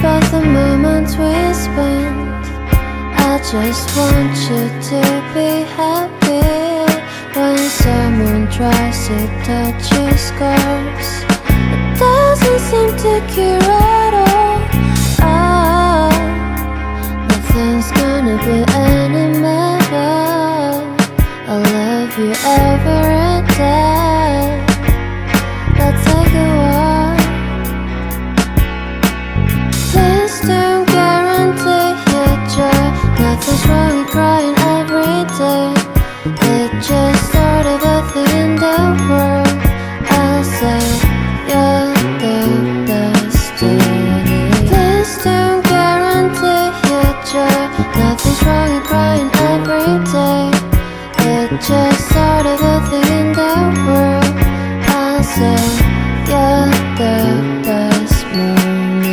About the moments we spent, I just want you to be happy. When someone tries to touch your scars, it doesn't seem to cure at all. Nothing's gonna be any better. I'll love you every day. Let's take a walk. Please don't guarantee your joy. Nothing's wrong with crying every day. It's just sort of a thing in the world. I'll say you're the best to me. Please don't guarantee your joy. Nothing's wrong with crying every day. It's just sort of a thing in the world. I'll say you're the best moment.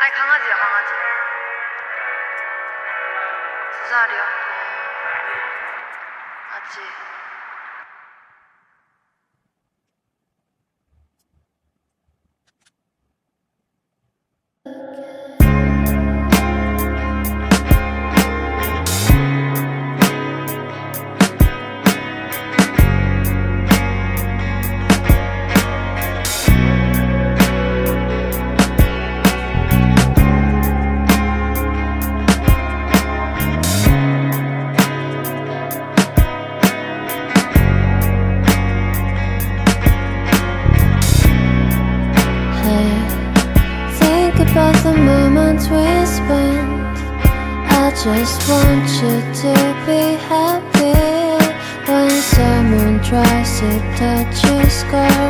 아니 강아지야 강아지. 2살이야. 아직. Hey, think about the moments we spent. I just want you to be happy when someone tries to touch your skirt.